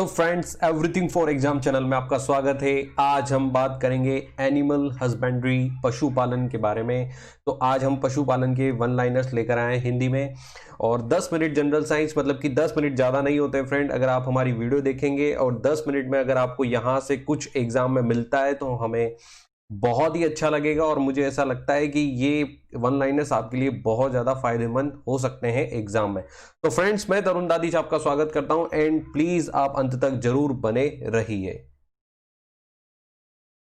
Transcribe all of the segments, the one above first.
Hello friends, everything for exam channel में आपका स्वागत है। आज हम बात करेंगे एनिमल हस्बेंड्री, पशुपालन के बारे में। तो आज हम पशुपालन के वन लाइनर्स लेकर आए हैं हिंदी में और 10 मिनट जनरल साइंस, मतलब कि 10 मिनट ज़्यादा नहीं होते फ्रेंड। अगर आप हमारी वीडियो देखेंगे और 10 मिनट में अगर आपको यहाँ से कुछ एग्जाम में मिलता है तो हमें बहुत ही अच्छा लगेगा और मुझे ऐसा लगता है कि ये वन लाइनर्स आपके लिए बहुत ज़्यादा फायदेमंद हो सकते हैं एग्जाम में। तो फ्रेंड्स, मैं तरुण दादीज आपका स्वागत करता हूं एंड प्लीज आप अंत तक जरूर बने रहिए।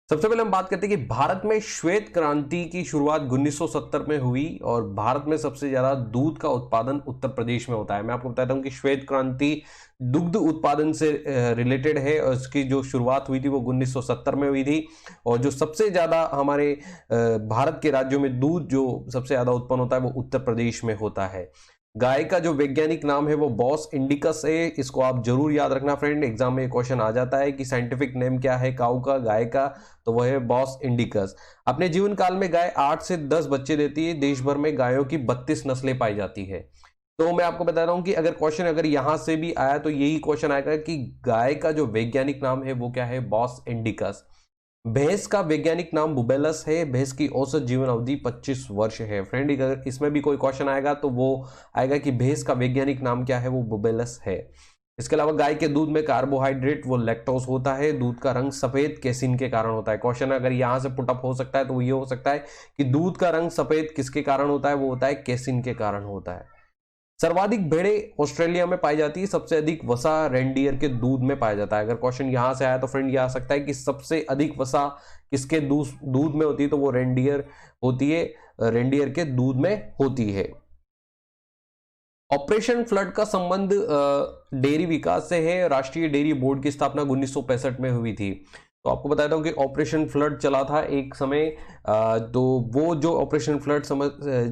सबसे पहले हम बात करते हैं कि भारत में श्वेत क्रांति की शुरुआत 1970 में हुई और भारत में सबसे ज्यादा दूध का उत्पादन उत्तर प्रदेश में होता है। मैं आपको बताता हूं कि श्वेत क्रांति दुग्ध उत्पादन से रिलेटेड है और इसकी जो शुरुआत हुई थी वो 1970 में हुई थी। और जो सबसे ज्यादा हमारे भारत के राज्यों में दूध जो सबसे ज्यादा उत्पन्न होता है वो उत्तर प्रदेश में होता है। गाय का जो वैज्ञानिक नाम है वो बॉस इंडिकस है। इसको आप जरूर याद रखना फ्रेंड, एग्जाम में क्वेश्चन आ जाता है कि साइंटिफिक नेम क्या है काऊ का, गाय का, तो वह है बॉस इंडिकस। अपने जीवन काल में गाय 8 से 10 बच्चे देती है। देश भर में गायों की 32 नस्लें पाई जाती है। तो मैं आपको बता रहा हूं कि अगर क्वेश्चन अगर यहां से भी आया तो यही क्वेश्चन आएगा कि गाय का जो वैज्ञानिक नाम है वो क्या है, बॉस इंडिकस। भैंस का वैज्ञानिक नाम बुबेलस है। भैंस की औसत जीवन अवधि 25 वर्ष है फ्रेंड। अगर इसमें भी कोई क्वेश्चन आएगा तो वो आएगा कि भैंस का वैज्ञानिक नाम क्या है, वो बुबेलस है। इसके अलावा गाय के दूध में कार्बोहाइड्रेट वो लैक्टोज होता है। दूध का रंग सफेद केसिन के कारण होता है। क्वेश्चन अगर यहां से पुटअप हो सकता है तो वो ये हो सकता है कि दूध का रंग सफेद किसके कारण होता है, वो होता है केसिन के कारण होता है। सर्वाधिक भेड़ें ऑस्ट्रेलिया में पाई जाती है। सबसे अधिक वसा रेंडियर के दूध में पाया जाता है। अगर क्वेश्चन यहां से आया तो फ्रेंड ये आ सकता है कि सबसे अधिक वसा किसके दूध में होती है, तो वो रेंडियर होती है, रेंडियर के दूध में होती है। ऑपरेशन फ्लड का संबंध डेयरी विकास से है। राष्ट्रीय डेयरी बोर्ड की स्थापना 1965 में हुई थी। तो आपको बताता हूं कि ऑपरेशन फ्लड चला था एक समय। तो वो जो ऑपरेशन फ्लड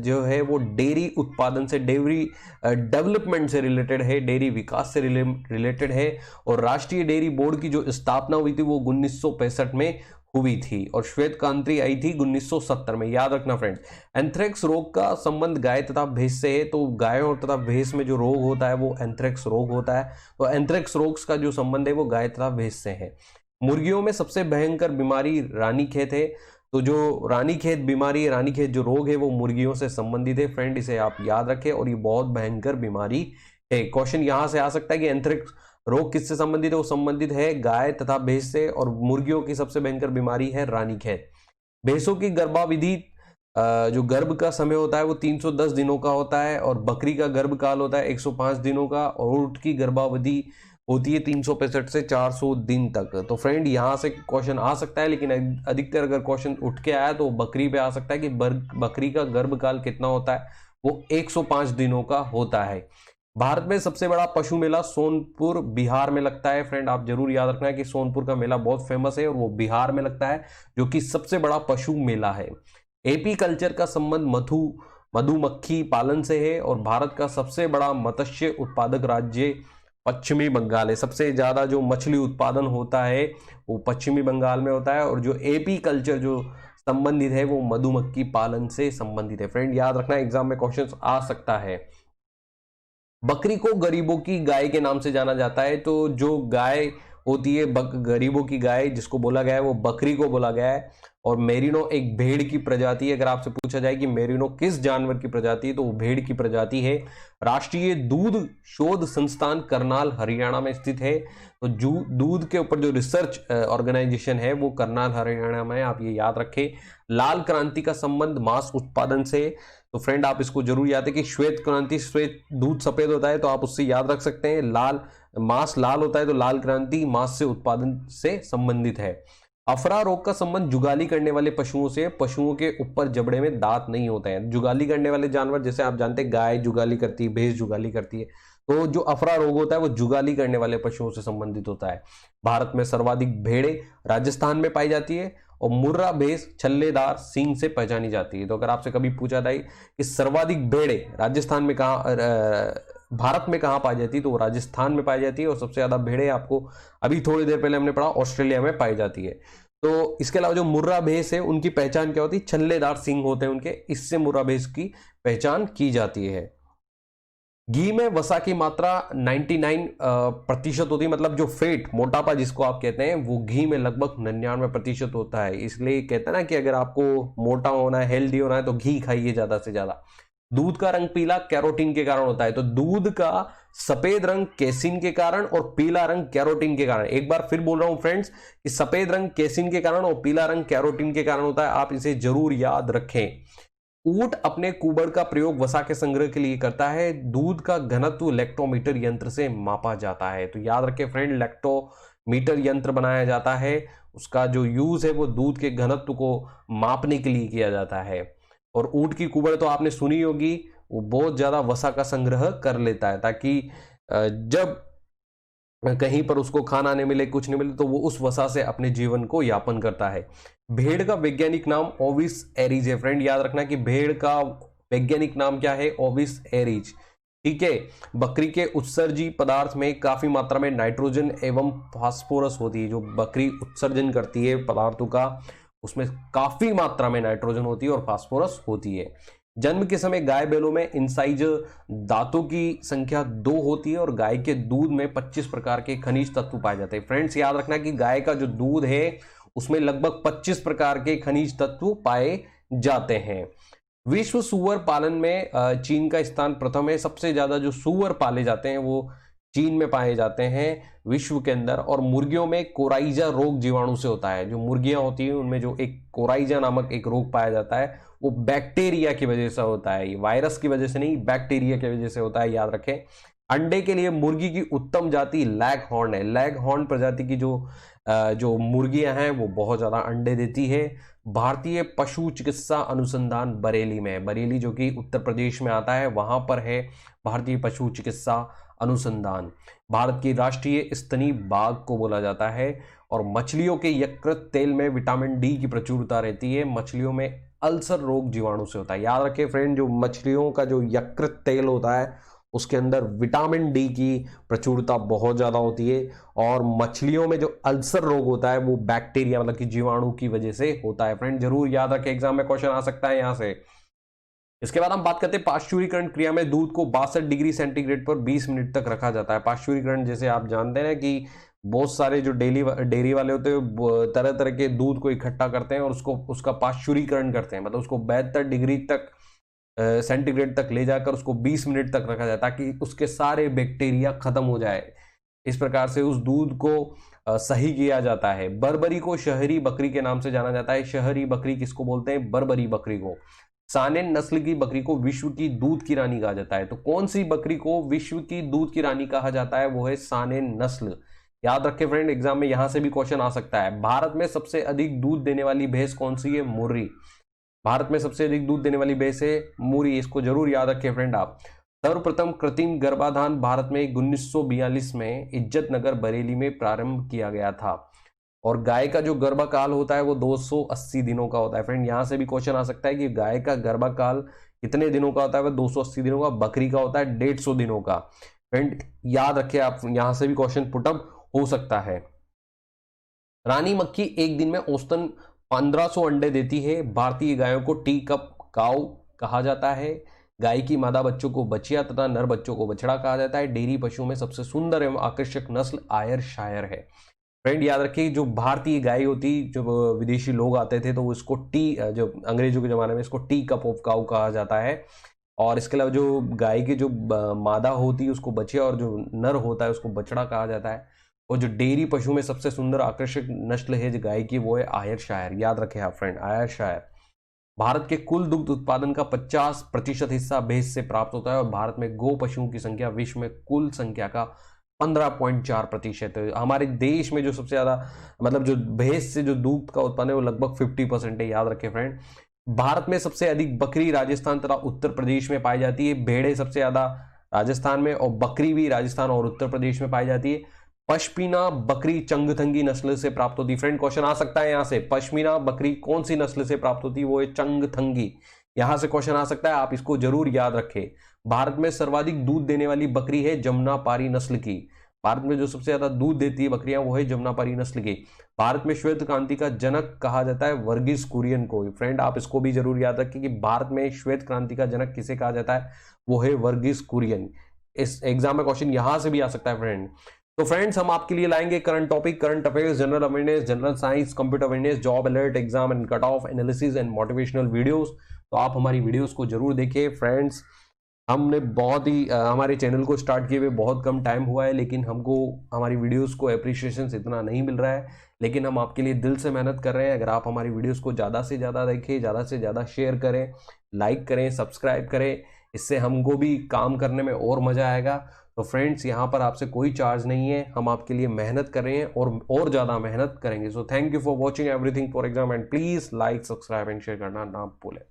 जो है वो डेयरी उत्पादन से, डेयरी डेवलपमेंट से रिलेटेड है, डेयरी विकास से रिलेटेड है। और राष्ट्रीय डेयरी बोर्ड की जो स्थापना हुई थी वो 1965 में हुई थी और श्वेत क्रांति आई थी 1970 में। याद रखना फ्रेंड, एंथ्रेक्स रोग का संबंध गाय तथा भैंस से है। तो गाय और तथा भैंस में जो रोग होता है वो एंथ्रेक्स रोग होता है। तो एंथ्रेक्स रोग का जो संबंध है वो गाय तथा भैंस से है। मुर्गियों में सबसे भयंकर बीमारी रानीखेत है। तो जो रानीखेत बीमारी, रानीखेत जो रोग है वो मुर्गियों से संबंधित है फ्रेंड, इसे आप याद रखें और ये बहुत भयंकर बीमारी है। क्वेश्चन यहां से आ सकता है कि एंथ्रेक्स रोग किससे संबंधित है, वो संबंधित है गाय तथा भैंस से। और मुर्गियों की सबसे भयंकर बीमारी है रानीखेत। भैंसों की गर्भाविधि जो गर्भ का समय होता है वो 310 दिनों का होता है और बकरी का गर्भ काल होता है 105 दिनों का और ऊंट की गर्भावधि होती है 365 से 400 दिन तक। तो फ्रेंड यहां से क्वेश्चन आ सकता है, लेकिन अधिकतर अगर क्वेश्चन उठ के आया तो बकरी पे आ सकता है कि बकरी का गर्भकाल कितना होता है, वो 105 दिनों का होता है। भारत में सबसे बड़ा पशु मेला सोनपुर बिहार में लगता है फ्रेंड। आप जरूर याद रखना है कि सोनपुर का मेला बहुत फेमस है और वो बिहार में लगता है, जो कि सबसे बड़ा पशु मेला है। एपी कल्चर का संबंध मधुमक्खी पालन से है और भारत का सबसे बड़ा मत्स्य उत्पादक राज्य पश्चिमी बंगाल है। सबसे ज्यादा जो मछली उत्पादन होता है वो पश्चिमी बंगाल में होता है और जो एपी कल्चर जो संबंधित है वो मधुमक्खी पालन से संबंधित है फ्रेंड। याद रखना, एग्जाम में क्वेश्चन आ सकता है। बकरी को गरीबों की गाय के नाम से जाना जाता है। तो जो गाय होती है गरीबों की गाय जिसको बोला गया है वो बकरी को बोला गया है। और मेरिनो एक भेड़ की प्रजाति है। अगर आपसे पूछा जाए कि मेरिनो किस जानवर की प्रजाति है तो वो भेड़ की प्रजाति है। राष्ट्रीय दूध शोध संस्थान करनाल हरियाणा में स्थित है। तो दूध के ऊपर जो रिसर्च ऑर्गेनाइजेशन है वो करनाल हरियाणा में, आप ये याद रखें। लाल क्रांति का संबंध मांस उत्पादन से। तो फ्रेंड आप इसको जरूर याद है कि श्वेत क्रांति, श्वेत दूध सफेद होता है तो आप उससे याद रख सकते हैं। लाल मांस लाल होता है तो लाल क्रांति मांस से उत्पादन से संबंधित है। अफरा रोग का संबंध जुगाली करने वाले पशुओं से। पशुओं के ऊपर जबड़े में दांत नहीं होते हैं। जुगाली करने वाले जानवर जैसे आप जानते हैं गाय जुगाली करती है, भैंस जुगाली करती है। तो जो अफरा रोग होता है वो जुगाली करने वाले पशुओं से संबंधित होता है। भारत में सर्वाधिक भेड़ें राजस्थान में पाई जाती है और मुर्रा भैंस छल्लेदार सींग से पहचानी जाती है। तो अगर आपसे कभी पूछा जाए कि सर्वाधिक भेड़ें राजस्थान में भारत में कहां पाई जाती है, तो वो राजस्थान में पाई जाती है। और सबसे ज्यादा भेड़ें आपको अभी थोड़ी देर पहले हमने पढ़ा ऑस्ट्रेलिया में पाई जाती है। तो इसके अलावा जो मुर्रा भैंस है उनकी पहचान क्या होती है, छल्लेदार सींग होते हैं उनके, इससे मुर्रा भैंस की पहचान की जाती है। घी में वसा की मात्रा 99% होती है, मतलब जो फैट, मोटापा जिसको आप कहते हैं, वो घी में लगभग 99% होता है। इसलिए कहते हैं ना कि अगर आपको मोटा होना है, हेल्दी होना है, तो घी खाइए ज्यादा से ज्यादा। दूध का रंग पीला कैरोटीन के कारण होता है, तो दूध का सफेद रंग केसिन के कारण और पीला रंग कैरोटीन के कारण। एक बार फिर बोल रहा हूं फ्रेंड्स कि सफेद रंग केसिन के कारण और पीला रंग कैरोटीन के कारण होता है, आप इसे जरूर याद रखें। ऊंट अपने कुबड़ का प्रयोग वसा के संग्रह के लिए करता है। दूध का घनत्व लैक्टोमीटर यंत्र से मापा जाता है। तो याद रखें फ्रेंड, लैक्टोमीटर यंत्र बनाया जाता है, उसका जो यूज है वो दूध के घनत्व को मापने के लिए किया जाता है। और ऊंट की कुबड़ तो आपने सुनी होगी, वो बहुत ज्यादा वसा का संग्रह कर लेता है, ताकि जब कहीं पर उसको खाना नहीं मिले, कुछ नहीं मिले, तो वो उस वसा से अपने जीवन को यापन करता है। भेड़ का वैज्ञानिक नाम ओविस एरीज है। फ्रेंड याद रखना कि भेड़ का वैज्ञानिक नाम क्या है, ओविस एरीज। ठीक है। बकरी के उत्सर्जी पदार्थ में काफी मात्रा में नाइट्रोजन एवं फास्फोरस होती है। जो बकरी उत्सर्जन करती है पदार्थों का, उसमें काफी मात्रा में नाइट्रोजन होती है और फास्फोरस होती है। जन्म के समय गाय बैलों में इंसाइजर दांतों की संख्या 2 होती है और गाय के दूध में 25 प्रकार के खनिज तत्व पाए जाते हैं। फ्रेंड्स याद रखना कि गाय का जो दूध है उसमें लगभग 25 प्रकार के खनिज तत्व पाए जाते हैं। विश्व सुअर पालन में चीन का स्थान प्रथम है। सबसे ज्यादा जो सुअर पाले जाते हैं वो चीन में पाए जाते हैं विश्व के अंदर। और मुर्गियों में कोराइजा रोग जीवाणु से होता है। जो मुर्गियां होती हैं उनमें जो एक कोराइजा नामक एक रोग पाया जाता है, वो बैक्टीरिया की वजह से होता है, वायरस की वजह से नहीं, बैक्टीरिया की वजह से होता है, याद रखें। अंडे के लिए मुर्गी की उत्तम जाति लैग हॉर्न है। लैग हॉर्न प्रजाति की जो मुर्गियां हैं वो बहुत ज्यादा अंडे देती है। भारतीय पशु चिकित्सा अनुसंधान बरेली में है। बरेली जो कि उत्तर प्रदेश में आता है, वहां पर है भारतीय पशु चिकित्सा अनुसंधान। भारत की राष्ट्रीय स्तनी बाघ को बोला जाता है। और मछलियों के यकृत तेल में विटामिन डी की प्रचुरता रहती है। मछलियों में अल्सर रोग जीवाणु से होता है। याद रखें फ्रेंड, जो मछलियों का जो यकृत तेल होता है उसके अंदर विटामिन डी की प्रचुरता बहुत ज्यादा होती है। और मछलियों में जो अल्सर रोग होता है वो बैक्टीरिया मतलब कि जीवाणु की वजह से होता है। फ्रेंड जरूर याद रखें, एग्जाम में क्वेश्चन आ सकता है यहां से। इसके बाद हम बात करते हैं पाश्चुरीकरण क्रिया में दूध को 62 डिग्री सेंटीग्रेड पर 20 मिनट तक रखा जाता है। पाश्चुरीकरण जैसे आप जानते हैं कि बहुत सारे जो डेयरी वाले होते हैं तरह तरह के दूध को इकट्ठा करते हैं और उसका पाश्चुरीकरण करते हैं, मतलब उसको 72 डिग्री तक सेंटीग्रेड तक ले जाकर उसको 20 मिनट तक रखा जाए ताकि उसके सारे बैक्टीरिया खत्म हो जाए। इस प्रकार से उस दूध को सही किया जाता है। बर्बरी को शहरी बकरी के नाम से जाना जाता है। शहरी बकरी किसको बोलते हैं? बर्बरी बकरी को। सानेन नस्ल की बकरी को विश्व की दूध की रानी कहा जाता है। तो कौन सी बकरी को विश्व की दूध की रानी कहा जाता है? वो है सानेन नस्ल। याद रखें फ्रेंड, एग्जाम में यहां से भी क्वेश्चन आ सकता है। भारत में सबसे अधिक दूध देने वाली भैंस कौन सी है? मुर्री। भारत में सबसे अधिक दूध देने वाली भैंस है मुर्री। इसको जरूर याद रखें फ्रेंड आप। सर्वप्रथम कृत्रिम गर्भाधान भारत में 1942 में इज्जत नगर बरेली में प्रारंभ किया गया था। और गाय का जो गर्भकाल होता है वो 280 दिनों का होता है। फ्रेंड यहां से भी क्वेश्चन आ सकता है कि गाय का गर्भकाल कितने दिनों का होता है? वह 280 दिनों का। बकरी का होता है 150 दिनों का। फ्रेंड याद रखिए आप, यहां से भी क्वेश्चन पुटअप हो सकता है। रानी मक्खी एक दिन में औसतन 1500 अंडे देती है। भारतीय गायों को टी कप काऊ कहा जाता है। गाय की मादा बच्चों को बछिया तथा नर बच्चों को बछड़ा कहा जाता है। डेयरी पशुओं में सबसे सुंदर एवं आकर्षक नस्ल आयरशायर है। फ्रेंड याद रखिए, जो भारतीय गाय होती, जो विदेशी लोग आते थे तो वो इसको जो अंग्रेजों के जमाने में इसको टी कप ऑफ काऊ कहा जाता है। और इसके अलावा जो गाय की जो मादा होती है उसको बछिया और जो नर होता है उसको बछड़ा कहा जाता है। और जो डेयरी पशु में सबसे सुंदर आकर्षक नस्ल है जो गाय की, वो है आयरशायर। याद रखें आप फ्रेंड, आयरशायर। भारत के कुल दुग्ध उत्पादन का 50% हिस्सा भैंस से प्राप्त होता है। और भारत में गो पशुओं की संख्या विश्व में कुल संख्या का 15.4% है। हमारे देश में जो सबसे ज्यादा मतलब जो भैंस से जो दूध का उत्पादन है वो लगभग 50% है। याद रखें फ्रेंड। भारत में सबसे अधिक बकरी राजस्थान तथा उत्तर प्रदेश में पाई जाती है। भेड़ें सबसे ज्यादा राजस्थान में और बकरी भी राजस्थान और उत्तर प्रदेश में पाई जाती है। पश्मीना बकरी चंगथंगी नस्ल से प्राप्त होती है। फ्रेंड क्वेश्चन आ सकता है यहां से, पश्मीना बकरी कौन सी नस्ल से प्राप्त होती है? वो है चंगथंगी। यहां से क्वेश्चन आ सकता है, आप इसको जरूर याद रखें। भारत में सर्वाधिक दूध देने वाली बकरी है जमुनापारी नस्ल की। भारत में जो सबसे ज्यादा दूध देती है बकरियां वो है जमुनापारी नस्ल की। भारत में श्वेत क्रांति का जनक कहा जाता है वर्गीस कुरियन को। फ्रेंड आप इसको भी जरूर याद रखें कि भारत में श्वेत क्रांति का जनक किसे कहा जाता है? वो है वर्गीस कुरियन। इस एग्जाम में क्वेश्चन यहां से भी आ सकता है फ्रेंड। तो फ्रेंड्स हम आपके लिए लाएंगे current topic, current affairs, general awareness, general science, computer awareness, job alert, exam and cut off analysis and motivational videos. तो आप हमारी वीडियोस को जरूर देखिए फ्रेंड्स। हमने बहुत ही हमारे चैनल को स्टार्ट किए हुए बहुत कम टाइम हुआ है, लेकिन हमको हमारी वीडियोस को अप्रिशिएशन इतना नहीं मिल रहा है, लेकिन हम आपके लिए दिल से मेहनत कर रहे हैं। अगर आप हमारी वीडियोस को ज़्यादा से ज़्यादा देखें, ज़्यादा से ज़्यादा शेयर करें, लाइक करें, सब्सक्राइब करें, इससे हमको भी काम करने में और मज़ा आएगा। तो फ्रेंड्स यहाँ पर आपसे कोई चार्ज नहीं है, हम आपके लिए मेहनत कर रहे हैं और ज़्यादा मेहनत करेंगे। So thank you for watching everything for exam and please like, subscribe and share करना ना भूलें।